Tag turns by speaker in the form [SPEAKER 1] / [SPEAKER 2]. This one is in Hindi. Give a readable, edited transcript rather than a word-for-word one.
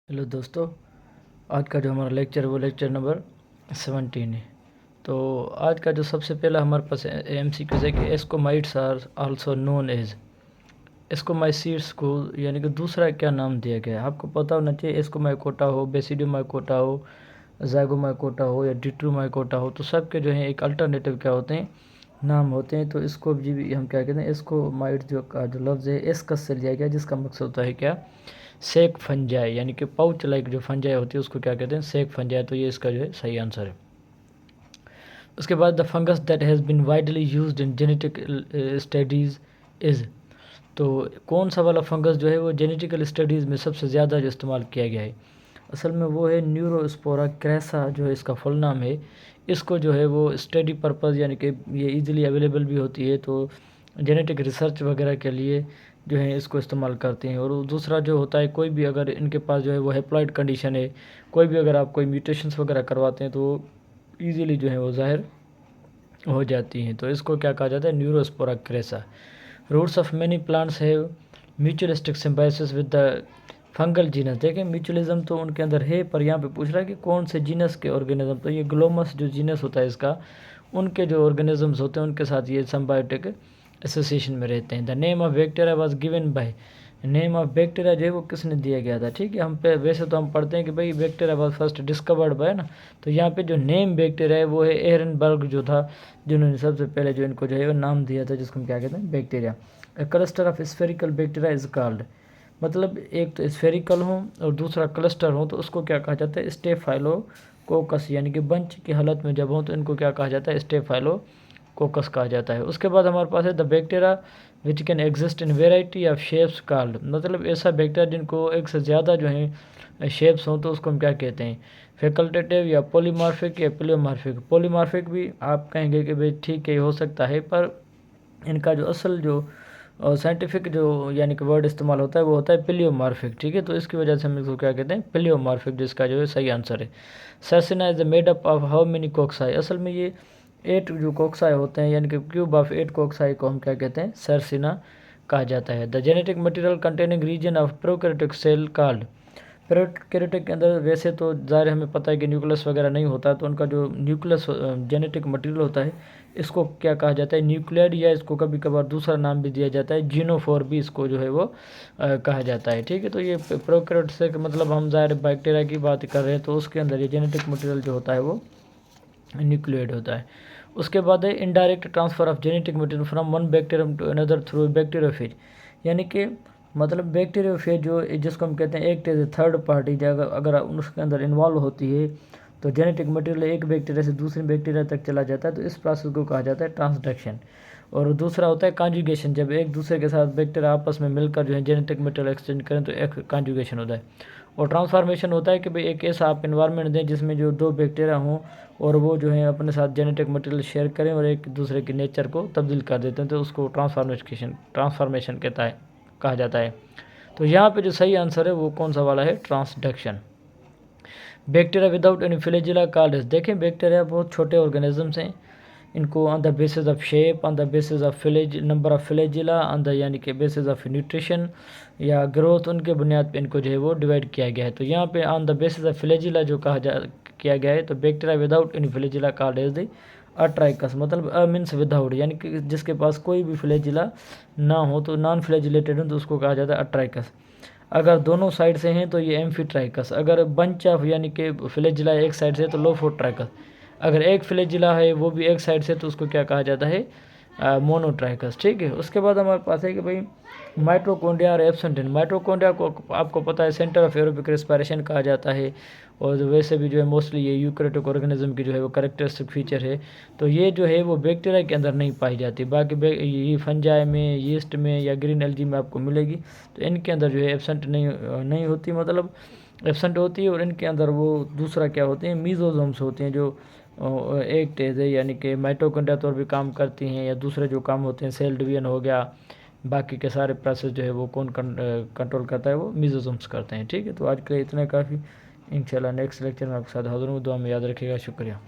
[SPEAKER 1] हेलो दोस्तों, आज का जो हमारा लेक्चर है वो लेक्चर नंबर 17 है। तो आज का जो सबसे पहला हमारे पास MCQ है कि ascomycetes are also known as ascomycetes को, यानी कि दूसरा क्या नाम दिया गया है। आपको पता होना चाहिए, एस्कोमाइकोटा हो, बेसिडियोमाइकोटा हो, ज़ाइगोमाइकोटा हो या डिट्रोमाइकोटा हो, तो सबके जो है एक अल्टरनेटिव क्या होते हैं, नाम होते हैं। तो इसको भी हम क्या कहते हैं, एस्कोमाइट जो का जो लफ्ज़ है एस्कस से लिया गया, जिसका मकसद होता है क्या, सेक फंजाई, यानी कि पाउच लाइक जो फंजाई होती है उसको क्या कहते हैं, सेक फंजाई। तो ये इसका जो है सही आंसर है। उसके बाद the fungus that has been widely used in genetic studies is, तो कौन सा वाला फंगस जो है वो जेनेटिकल स्टडीज़ में सबसे ज़्यादा जो इस्तेमाल किया गया है, असल में वो है न्यूरोस्पोरा क्रैसा, जो है इसका फुल नाम है। इसको जो है वो स्टडी पर्पज़, यानी कि ये इजीली अवेलेबल भी होती है, तो जेनेटिक रिसर्च वगैरह के लिए जो है इसको इस्तेमाल करते हैं। और दूसरा जो होता है, कोई भी अगर इनके पास जो है वो हेप्लॉइड कंडीशन है, कोई भी अगर आप कोई म्यूटेशंस वगैरह करवाते हैं तो ईज़िली जो है वो ज़ाहिर हो जाती हैं। तो इसको क्या कहा जाता है, Neurospora crassa. Roots of many plants है mutualistic symbiosis with the fungal genus. देखें, म्यूचुअलिज्म तो उनके अंदर है, पर यहाँ पे पूछ रहा है कि कौन से जीनस के ऑर्गेनिज्म। तो ये ग्लोमस जो जीनस होता है इसका, उनके जो ऑर्गेनिजम्स होते हैं उनके साथ ये सिम्बायोटिक एसोसिएशन में रहते हैं। The name of bacteria was given by, name of bacteria जो है वो किसने दिया गया था। ठीक है, हम पे वैसे तो हम पढ़ते हैं कि भाई bacteria was first discovered by ना, तो यहाँ पे जो नेम बैक्टीरिया है वो है एहरनबर्ग जो था, जिन्होंने सबसे पहले जो इनको जो है वो नाम दिया था, जिसको हम क्या कहते हैं, bacteria. A cluster of spherical bacteria is called, मतलब एक तो स्फेरिकल हो और दूसरा क्लस्टर हो, तो उसको क्या कहा जाता है, स्टेफाइलोकोकस, यानी कि बंच की हालत में जब हो तो इनको क्या कहा जाता है, स्टेफाइलोकोकस कहा जाता है। उसके बाद हमारे पास है the bacteria which can exist in variety of shapes called, मतलब ऐसा बैक्टीरिया जिनको एक से ज़्यादा जो है शेप्स हों, तो उसको हम क्या कहते हैं, फैकल्टेटिव या पॉलीमार्फिक या प्लियोमार्फिक। पॉलीमार्फिक भी आप कहेंगे कि भाई ठीक है हो सकता है, पर इनका जो असल जो साइंटिफिक जो यानी कि वर्ड इस्तेमाल होता है वो होता है प्लियोमार्फिक। ठीक है, तो इसकी वजह से हम इसको क्या कहते हैं, प्लियोमार्फिक, जिसका जो है सही आंसर है। Sarcina is made up of how many cocci, असल में ये 8 जो कोक्साई होते हैं, यानी कि क्यूब ऑफ 8 कोक्साई को हम क्या कहते हैं, सर्सिना कहा जाता है। The genetic material containing region of prokaryotic cell called, prokaryotic के अंदर वैसे तो ज़ाहिर हमें पता है कि न्यूक्लियस वगैरह नहीं होता, तो उनका जो न्यूक्लियस जेनेटिक मटेरियल होता है इसको क्या कहा जाता है, न्यूक्लियड, या इसको कभी कभार दूसरा नाम भी दिया जाता है, जीनोफोर भी इसको जो है वो कहा जाता है। ठीक है, तो ये प्रोकैरियोट से मतलब हम ज़ाहिर बैक्टीरिया की बात कर रहे हैं, तो उसके अंदर ये जेनेटिक मटेरियल जो होता है वो न्यूक्लियड होता है। उसके बाद है indirect transfer of genetic material from one bacterium to another through bacteriophage, यानी कि मतलब बैक्टीरियोफेज जो जिसको हम कहते हैं एक थर्ड पार्टी अगर उसके अंदर इन्वॉल्व होती है, तो जेनेटिक मटेरियल एक बैक्टीरिया से दूसरे बैक्टीरिया तक चला जाता है, तो इस प्रोसेस को कहा जाता है ट्रांसडक्शन। और दूसरा होता है कॉन्जुगेशन, जब एक दूसरे के साथ बैक्टीरिया आपस में मिलकर जो है जेनेटिक मटेरियल एक्सचेंज करें तो एक कॉन्जुगेशन होता है। और ट्रांसफॉर्मेशन होता है कि भाई एक ऐसा आप इन्वायरमेंट दें जिसमें जो दो बैक्टीरिया हों और वो जो है अपने साथ जेनेटिक मटेरियल शेयर करें और एक दूसरे के नेचर को तब्दील कर देते हैं, तो उसको ट्रांसफॉर्मेशन कहता है, कहा जाता है। तो यहाँ पे जो सही आंसर है वो कौन सा वाला है, transduction. Bacteria without any flagella called as, देखें बैक्टीरिया बहुत छोटे ऑर्गेनिजम्स हैं, इनको on the basis of shape, on the basis of number of flagella, on the यानी कि बेसिस ऑफ न्यूट्रिशन या ग्रोथ, उनके बुनियाद पे इनको जो है वो डिवाइड किया गया है। तो यहाँ पे on the basis of flagella जो किया गया है, तो bacteria without any flagella called as the atrichous, मतलब मीन्स विदाउट, यानी कि जिसके पास कोई भी फ्लैजिला ना हो, तो नॉन फ्लैजिलेटेड हो, तो उसको कहा जाता है अट्राइकस। अगर दोनों साइड से हैं तो ये एम्फीट्राइकस, अगर बंच ऑफ यानी कि फ्लैजिला एक साइड से तो लोफोट्राइकस, अगर एक फ्लैजिला है वो भी एक साइड से तो उसको क्या कहा जाता है, मोनोट्राइकस। ठीक है, उसके बाद हमारे पास है कि भाई माइटोकॉन्ड्रिया और एब्सेंट इन, माइटोकॉन्ड्रिया को आपको पता है सेंटर ऑफ एरोबिक रेस्पिरेशन कहा जाता है, और वैसे भी जो है मोस्टली ये यूकैरियोटिक ऑर्गेनिज्म की जो है वो कैरेक्टरिस्टिक फीचर है, तो ये जो है वो बैक्टीरिया के अंदर नहीं पाई जाती, बाकी ये फंजाई में, यीस्ट में या ग्रीन एल्गी में आपको मिलेगी, तो इनके अंदर जो है एब्सेंट नहीं होती, मतलब एब्सेंट होती है। और इनके अंदर वो दूसरा क्या होते हैं, मीजोजोम्स होते हैं, जो एक तेज है, यानी कि माइटोकॉन्ड्रिया तौर भी काम करती हैं, या दूसरे जो काम होते हैं सेल डिवीजन हो गया, बाकी के सारे प्रोसेस जो है वो कौन कंट्रोल करता है, वो मीजोजोम्स करते हैं। ठीक है, तो आज के लिए इतना काफ़ी, इंशाल्लाह नेक्स्ट लेक्चर में आपके साथ हाजिर हूँ, दुआ में याद रखिएगा, शुक्रिया।